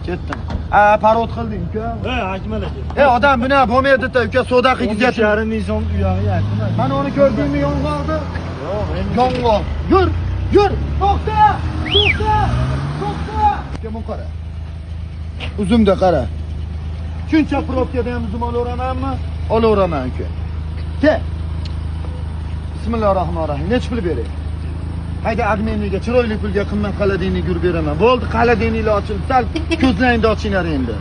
Ketdim. Parod qilding uka. Akmal aka. Odam buni bo'lmaydi-da uka, savdo qilib 3,5 ming so'm uyog'i yaqin. Mana uni ko'rdingmi yong'oqni? Yo'q, endi. Yong'oq. Yur! To'xta! Uka bu qara. Uzumda qara. Shuncha probkada ham uzum olaveramanmi? Olaveraman uka. Ke. Bismillahirrohmanirrohim. Nech pul beray? Hayda admeniga chiroyli pulga qimmat qaladingni yurib beraman. Bo'ldi, qaladinglar ochilib, sal ko'zlaringni ochinglar endi.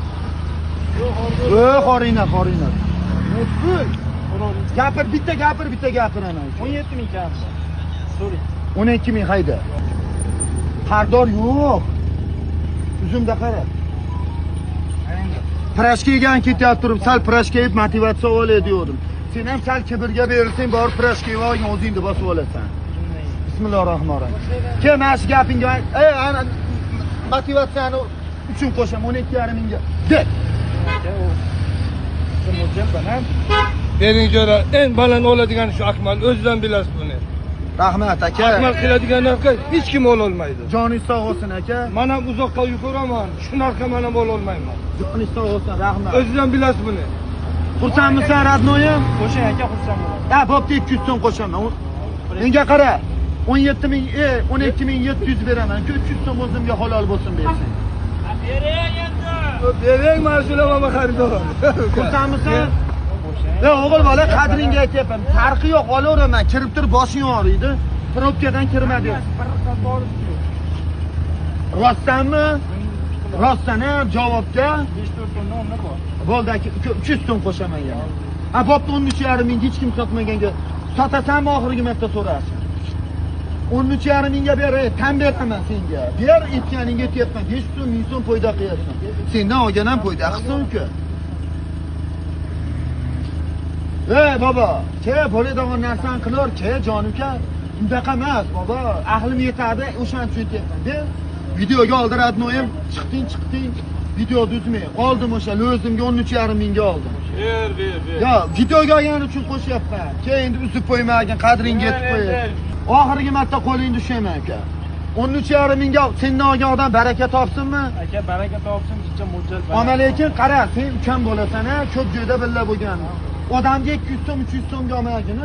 Qoringlar. Gapir, bitta gapir ana. 17 ming kam. So'ring. 12 ming hayda. Xardor yo'q. Uzumda qara. Pirashka yegan ketyapti turib, sal pirashka yeb motivatsiya olay degandim. Sen ham sal kibrga berilsang, bor pirashka yeb olgan o'zingni bosib olasan. Bismillahirrohmanirrohim. Kim ash gapingga, ana motivatsiyani uchun qo'sham 12,5 mingga. Deb. Bering jo'ra, eng baland oladigan shu Akmal, o'zidan bilasiz buni. Rahmat aka. Akmal qiladigan narsa hech kim ola olmaydi. Joningiz sog' bo'lsin aka. Men ham uzoqqa yuboraman, shu narsa men ham ola olmayman. Joningiz sog' bo'lsin, rahmat. O'zidan bilasiz buni. Xursandmisan radnoyim? Qo'shing aka, xursand bo'laman. Bo'pti, 200 so'm qo'shaman. Menga qara. 17 ming, 12 ming 700 beraman. 300 so'm o'zimga halol bo'lsin bersin. Bering mas'ulama xaridor. Xursandmisan? O'g'il bola qadringga aytyapman. Farqi yo'q, olaveraman. Kirib turib boshing og'riydi. Probkadan kirma deyapsiz. Rostdanmi? Rostdan-a javobga 5-4 tonna o'rni bor. bo'ldi aka, 300 so'm qo'shaman yana. Bo'pti, 13,5 ming hech kim sotmaganga sotasanmi oxirgi marta so'rasin. 13,5 mingga ber, tan beraman senga. Ber, aytganingga aytyapman. 500 so'm, 1000 so'm foyda qilyapsan. Sendan olgan ham foyda qilsin uka. Baba, bo'ladigan narsani qilor, jon uka. Bundaqa emas, baba. Aqlim yetadi, o'shani aytyapman. Videoga oldiradnoyim, chiqding. Video tuzmay. Oldim o'sha o'zimga 13,5 mingga oldim. Ber. Yo, videoga olgani uchun qo'shyapman. Keyin uzib qo'ymagin, qadringga yetib qo'y. Oxirgi marta qo'lingni tushayman aka. 13,5 mingga sendan olgan odam baraka topsinmi? Aka, baraka topsin, jicha mo'ljal. Mana lekin qara, sen ukam bo'lasan-a, ko'p joyda billa bo'lgan. Odamga 200 so'm, 300 so'mga olmagin.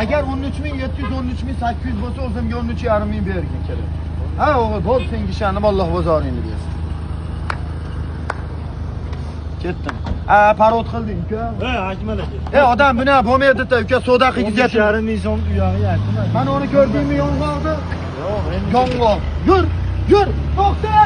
Agar 13,700, 13,800 bo'lsa, o'zimga 13,5 ming bergin kerak. O'g'il, bo'l, senga ishonib Alloh bozoringni bersin. Ketdim. Parod qilding uka. Akmal aka. Odam buni bo'lmaydi-da uka, savdo qilib 3,5 ming so'm uyog'i yaqin. Mana uni ko'rdingmi yong'oqni? Yo'q, endi. Yong'oq. Yur! To'xta!